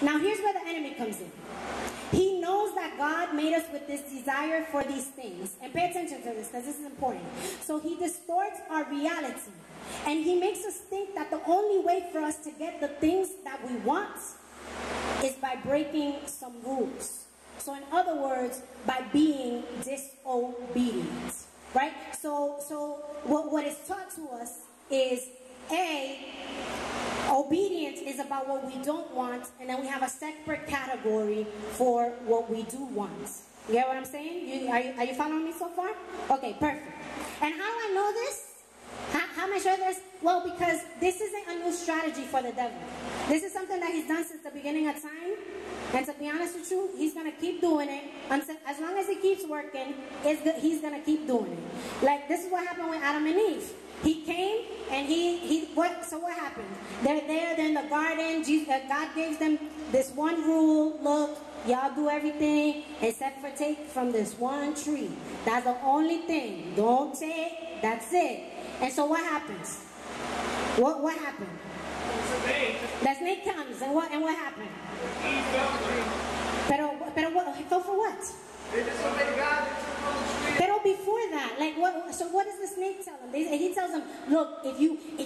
Now here's where the enemy comes in. He knows that God made us with this desire for these things. And pay attention to this because this is important. So he distorts our reality. And he makes us think that the only way for us to get the things that we want is by breaking some rules. So in other words, by being disobedient. Right? So what is taught to us is obedience is about what we don't want, and then we have a separate category for what we do want. You get what I'm saying? Are you following me so far? Okay, perfect. And how do I know this? How am I sure this? Well, because this isn't a new strategy for the devil. This is something that he's done since the beginning of time. And to be honest with you, he's going to keep doing it. Until, as long as he keeps working, he's going to keep doing it. Like, this is what happened with Adam and Eve. He came and so what happened? They're in the garden. God gave them this one rule. Look, y'all do everything except for take from this one tree. That's the only thing. Don't take. That's it. And so what happens? What happened? The snake comes and what happened? Pero what? For what? Pero before that, like what? So what does the snake tell him? He tells him, look, if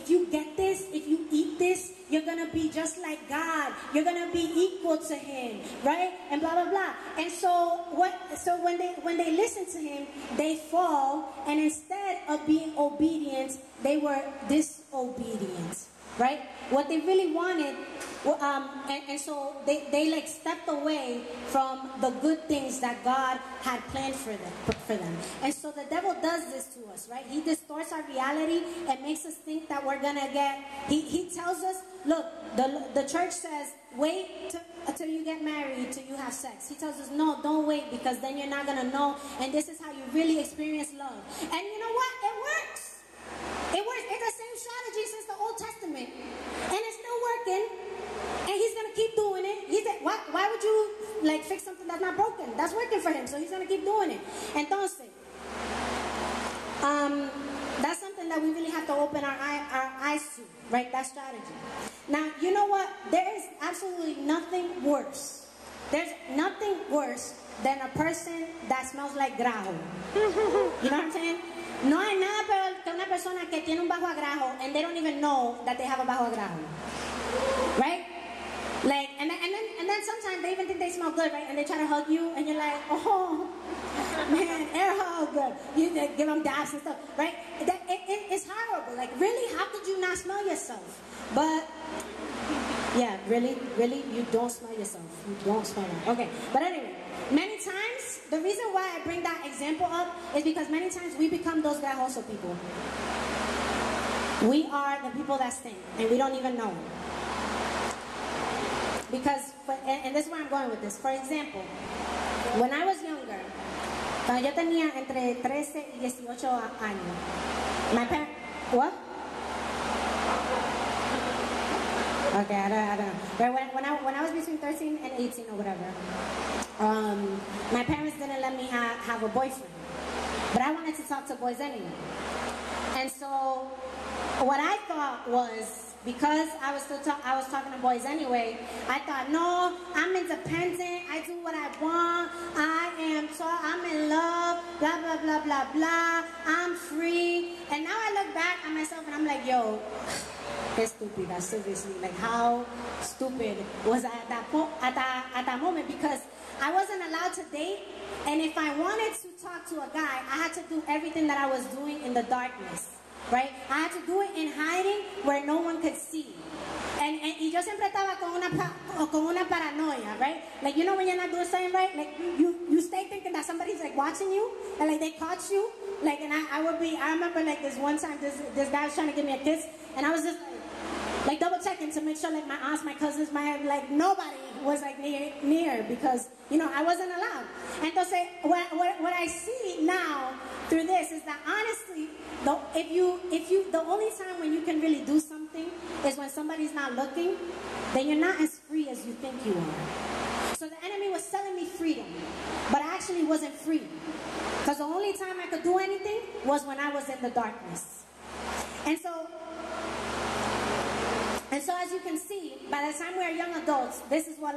you get this, if you eat this, you're gonna be just like God. You're gonna be equal to Him, right? And blah blah blah. And so what? So when they listen to him, they fall, and instead of being obedient, they were disobedient, right? What they really wanted. And so they like stepped away from the good things that God had planned for them. And so the devil does this to us, right? He distorts our reality and makes us think that we're gonna get. He tells us, look, the church says, wait until you get married, till you have sex. He tells us, no, don't wait, because then you're not gonna know, and this is how you really experience love. And you know what? It works. It works. It's the same strategy since the Old Testament, and it's still working. And he's going to keep doing it. Why would you like fix something that's not broken? That's working for him, so he's going to keep doing it. Entonces, that's something that we really have to open our eyes to, right? That strategy. Now, you know what? There is absolutely nothing worse. There's nothing worse than a person that smells like grajo. You know what I'm saying? No hay nada peor que una persona que tiene un bajo agrajo and they don't even know that they have a bajo agrajo. Right? Like, and then sometimes they even think they smell good, right? And they try to hug you, and you're like, oh, man, air hug. You give them dabs and stuff, right? It's horrible. Like, really, how could you not smell yourself? But, yeah, really, you don't smell yourself. You don't smell it. Okay, but anyway, many times, the reason why I bring that example up is because many times we become those grajoso people. We are the people that stink, and we don't even know it. Because, and this is where I'm going with this. For example, when I was younger, cuando yo tenía entre 13 y 18 años, my parents, what? Okay, I don't know. But when I was between 13 and 18 or whatever, my parents didn't let me have a boyfriend. But I wanted to talk to boys anyway. And so, what I thought was, because I was talking to boys anyway, I thought, no, I'm independent, I do what I want, I'm in love, blah, blah, blah, blah, blah, I'm free. And now I look back at myself and I'm like, yo, it's stupid, seriously. Like, how stupid was I at that moment? Because I wasn't allowed to date, and if I wanted to talk to a guy, I had to do everything that I was doing in the darkness. Right? I had to do it in hiding where no one could see. Y yo siempre estaba con una paranoia, right? Like, you know when you're not doing something right? Like, you stay thinking that somebody's like watching you, and like they caught you. Like, and I remember like this one time, this guy was trying to give me a kiss, and I was just like double checking to make sure like my aunts, my cousins, like nobody was like near, because, you know, I wasn't allowed. Entonces, what I see now through this is that honestly, the only time when you can really do something is when somebody's not looking, then you're not as free as you think you are. So the enemy was selling me freedom, but I actually wasn't free. Because the only time I could do anything was when I was in the darkness. And so as you can see, by the time we are young adults, this is what